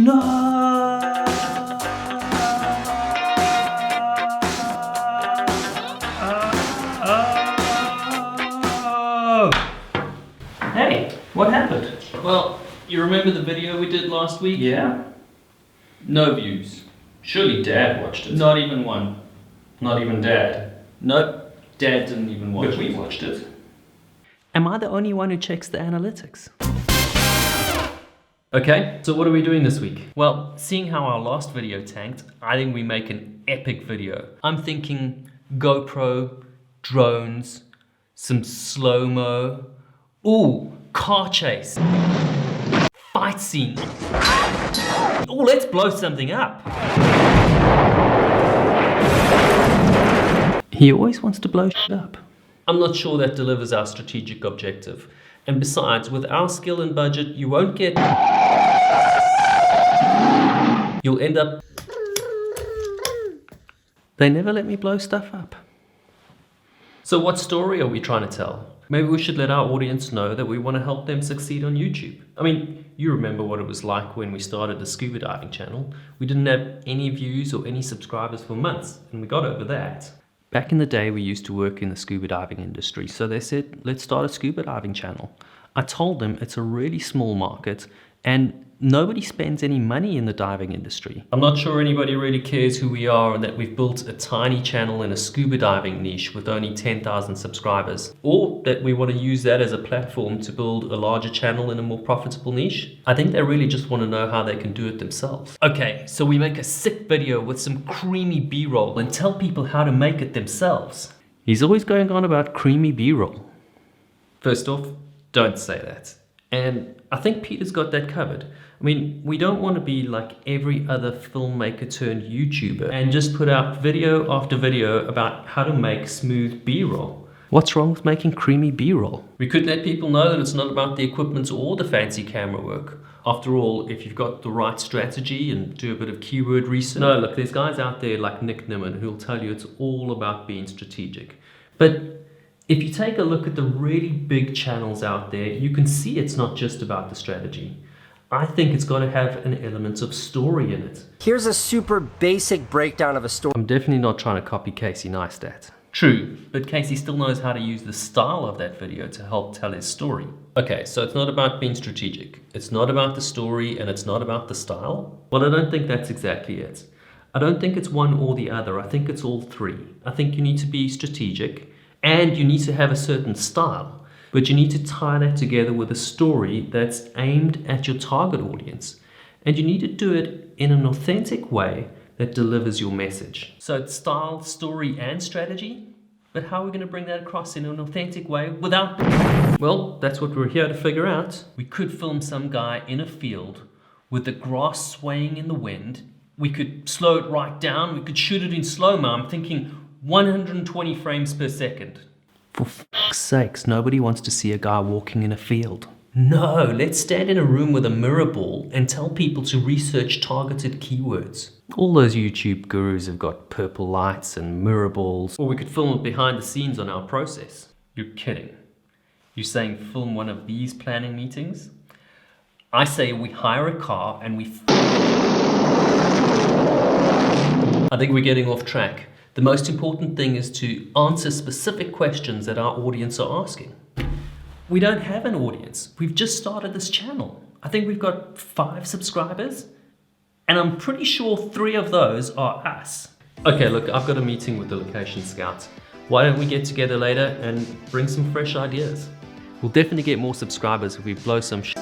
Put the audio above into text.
No! Hey, what happened? Well, you remember the video we did last week? Yeah? No views. Surely Dad watched it. Not even one. Not even Dad. Nope, Dad didn't even watch But we it. watched it. Am I the only one who checks the analytics? Okay, so what are we doing this week? Well, seeing how our last video tanked, I think we make an epic video. I'm thinking GoPro, drones, some slow-mo. Ooh, car chase. Fight scene. Oh, let's blow something up. He always wants to blow shit up. I'm not sure that delivers our strategic objective. And besides, with our skill and budget, you won't get... You'll end up... They never let me blow stuff up. So what story are we trying to tell? Maybe we should let our audience know that we want to help them succeed on YouTube. I mean, you remember what it was like when we started the scuba diving channel. We didn't have any views or any subscribers for months, and we got over that. Back in the day, we used to work in the scuba diving industry, so they said, let's start a scuba diving channel. I told them it's a really small market and nobody spends any money in the diving industry. I'm not sure anybody really cares who we are and that we've built a tiny channel in a scuba diving niche with only 10,000 subscribers, or that we want to use that as a platform to build a larger channel in a more profitable niche. I think they really just want to know how they can do it themselves. Okay, so we make a sick video with some creamy B-roll and tell people how to make it themselves. He's always going on about creamy B-roll. First off, don't say that. And I think Peter's got that covered. I mean, we don't want to be like every other filmmaker turned YouTuber and just put out video after video about how to make smooth B-roll. What's wrong with making creamy B-roll? We could let people know that it's not about the equipment or the fancy camera work. After all, if you've got the right strategy and do a bit of keyword research. No, look, there's guys out there like Nick Nimmin who'll tell you it's all about being strategic. But if you take a look at the really big channels out there, you can see it's not just about the strategy. I think it's got to have an element of story in it. Here's a super basic breakdown of a story. I'm definitely not trying to copy Casey Neistat. True, but Casey still knows how to use the style of that video to help tell his story. Okay, so it's not about being strategic. It's not about the story and it's not about the style. Well, I don't think that's exactly it. I don't think it's one or the other. I think it's all three. I think you need to be strategic and you need to have a certain style, but you need to tie that together with a story that's aimed at your target audience. And you need to do it in an authentic way that delivers your message. So it's style, story, and strategy, but how are we going to bring that across in an authentic way without... Well, that's what we're here to figure out. We could film some guy in a field with the grass swaying in the wind. We could slow it right down. We could shoot it in slow-mo. I'm thinking 120 frames per second. For fuck's sakes, nobody wants to see a guy walking in a field. No, let's stand in a room with a mirror ball and tell people to research targeted keywords. All those YouTube gurus have got purple lights and mirror balls. Or we could film it behind the scenes on our process. You're kidding. You're saying film one of these planning meetings? I say we hire a car and we... I think we're getting off track. The most important thing is to answer specific questions that our audience are asking. We don't have an audience. We've just started this channel. I think we've got 5 subscribers, and I'm pretty sure 3 of those are us. Okay, look, I've got a meeting with the location scouts. Why don't we get together later and bring some fresh ideas? We'll definitely get more subscribers if we blow some shit